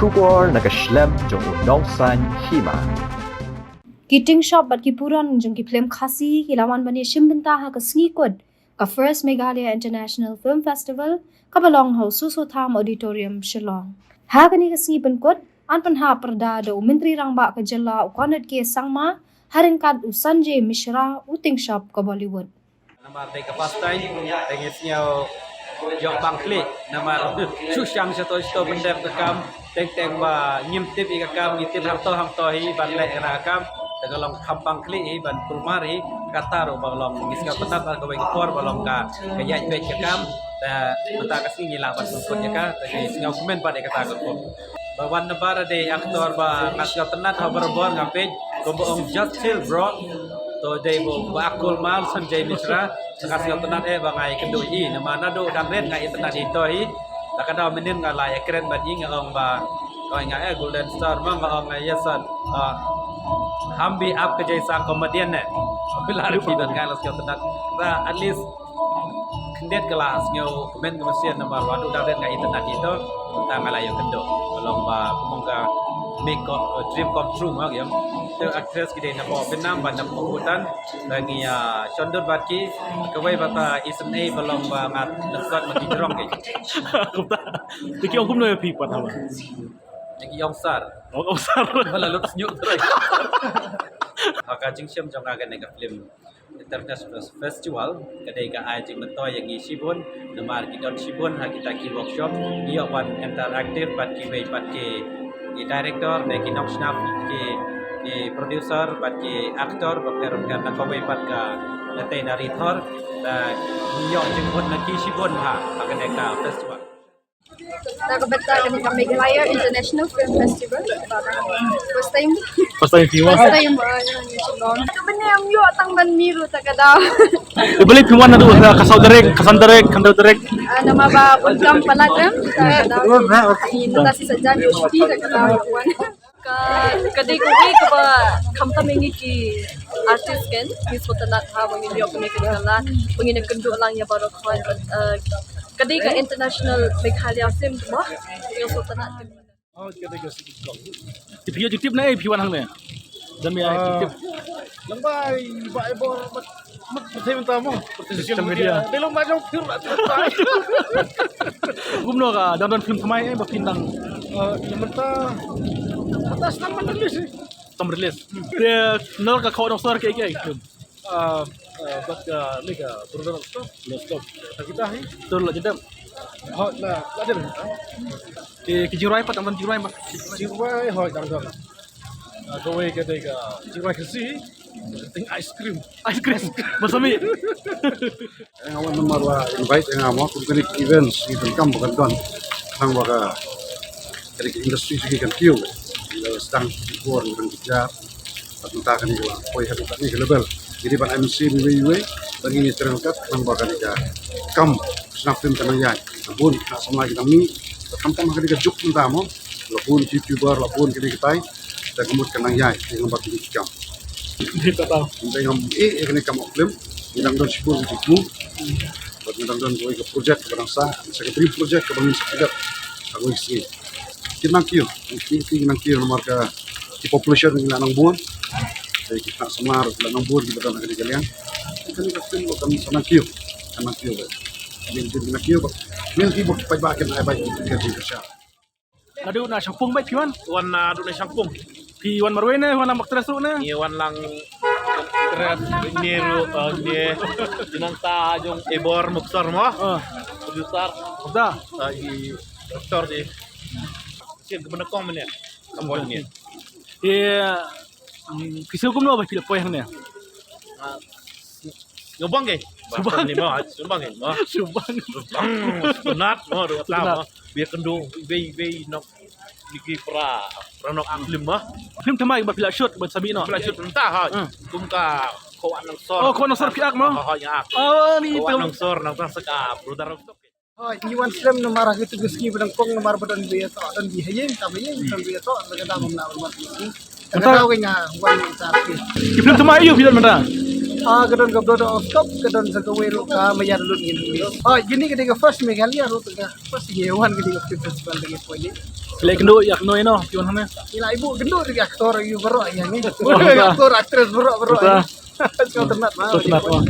Trubor nakaslem jong udongsan hima. Kiting shop bat kipuran jong kiplem khasi kilawan bani shimbenta ha ka sngi ka First Meghalaya International Film Festival ka balong ho Susotham Auditorium Shillong. Ha kani ka sngi kod an panha perda do menteri rangba ka jela ukonat ke sangma haringkat Sanjay Mishra uting shop ka Bollywood. Nama tega pastai tengisnya jok bangklik nama susang satu benda tekam teng ba nyimtip ikam ngitip hamto hi banlek rakam tegalong kampang klik hi ban pulmari kataro balong ngiska petat ka weng kor balong ka kaya bet kekam ta mata kasih ngilang pas sungkut ya ka tegi ngau komen pada kata ko bawan nebara de aktor ba ngasga tenat habar-bar ngapej komboong just chill bro to day bo bakul mal Sanjay Mishra ngasga tenat bangai kendui nama nado dan red ngai tenat itu hi takada menin ngalai keren badi ngong ba koi ngai golden star ma ngong ngai yasan हम भी आपके जैसा कॉमेडियन है बिलार भी dan galas kau tenat at least kendet kelas ngau komen kemusian nomor wadu daret ngai tenat itu tentang ngalayo kendo kalau ba mongga make dream come true ma game the actress kide na po Vietnam ban na po hutan lagi chondor batki kawai bata isne balong ba ngat dekat mati drong ke kumta tiki ông cũng nơi phi pat hả lagi yong sar ông sar wala lut senyuk terus haka jingsyam jong agan nega film international festival kadai ka ai jing metoy yang isibun namar kidon sibun ha kita ki workshop iyo one interactive pat ki wei pat ki director ne ki nok snap ki producer pat ki actor bakter kan na ko wei pat ka late dari thor ta iyo jing hon na ki sibun ha agan ka festival Nakabata kami sa Meghalaya International Film Festival. First time. first time viewer First time yung Shillong. Ito ba na yung yu atang banmiru tagadaw. ibalik piwan na do kasaw direct kandar direct Nama ba Bulgam Paladam. Tagadaw. Inata si Sajan Yoshiki tagadaw. Kadai ko ba kamta mengi ki artist kan kisah tanat ha mengin dia kami kenala mengin kendu lang ya baru kau kadai ka international Meghalaya film mah yang sultanat thì phía trực tiếp này piwan hang này dan mi trực tiếp Lambai, iba mat thêm tao mo. social media Di lomba jauh tur lah. gumno ka dan film thamai ba pindang Yang mentah atas nama nulis sih. tam release te nol ka khaw sar ke film Buat lega produk stop. stop Kita hi. tur la jedam Hot lah, ada. ki jirai pat am jirai ma Jiwai hot dang dang. Kau ke tega jiwai kesi. Ting ice cream. ice cream masami Ang awan nomor wa invite ang amo kung kanik events di kam bukan don sang waka kanik industry sigi kan kiu sedang bor dengan kerja at mentakan ko koi hadu ni level jadi ban MC wiwi bagi ni terangkat sang waka ka kam senang film tanang yai bun na sama kita mi kam kam kanik juk tamo labun youtuber labun kanik tai dan kemud kanang yai yang batu kam kita tahu dengan ini kamu film yang don sibuk itu buat yang don koi ke projek ke bangsa sekretari projek ke bangsa tidak aku isi kita kiu nomor ke di population yang lanang buan jadi kita semar lanang buan kita kan ada kalian kita ni film bukan senang kiu ini kita kiu mil kiu baik baik kan baik kita kerja nadu na sangpung ba piwan Wan na doon na sangkong. piwan marwe na wana maktres na Iwan lang kret niru ni dinanta yung ebor muksar mo. Producer da i doktor di. Siya kebenakong mana? Kampung ni. kisah gumno ba pila poy hang ne Ngubang ke? Subang ni mo, subang ke? Mo. subang Sunat mo do tao mo. Biar kendo be nok diki pra nok film mo. film thamai ba pila shoot ba sabi no Pala shoot entah ha. Kumka kawan ng sor. oh kono sar piak mo Ha ya. oh ni Kawan ng sor nang saka brother of stock. Oh, iwan film na marah itu geski bedang kong na marah bedang biaya to dan biaya tapi yang bedang biaya to mereka dah memlawan mati. Kita tahu nga wan sapi. film thamai yo film mana Kadon ka brodo stop kadon sa kawero ka mayar lut ngin. Gini kadi ka first Meghalaya ro ka first yewan kadi ka festival lagi po ni. Lek kendo yak no ino, kiyon hana. Ila ibu gendo di aktor yu baro yang ni. Aktor aktris baro. Kau tenat mah. Terus kenapa?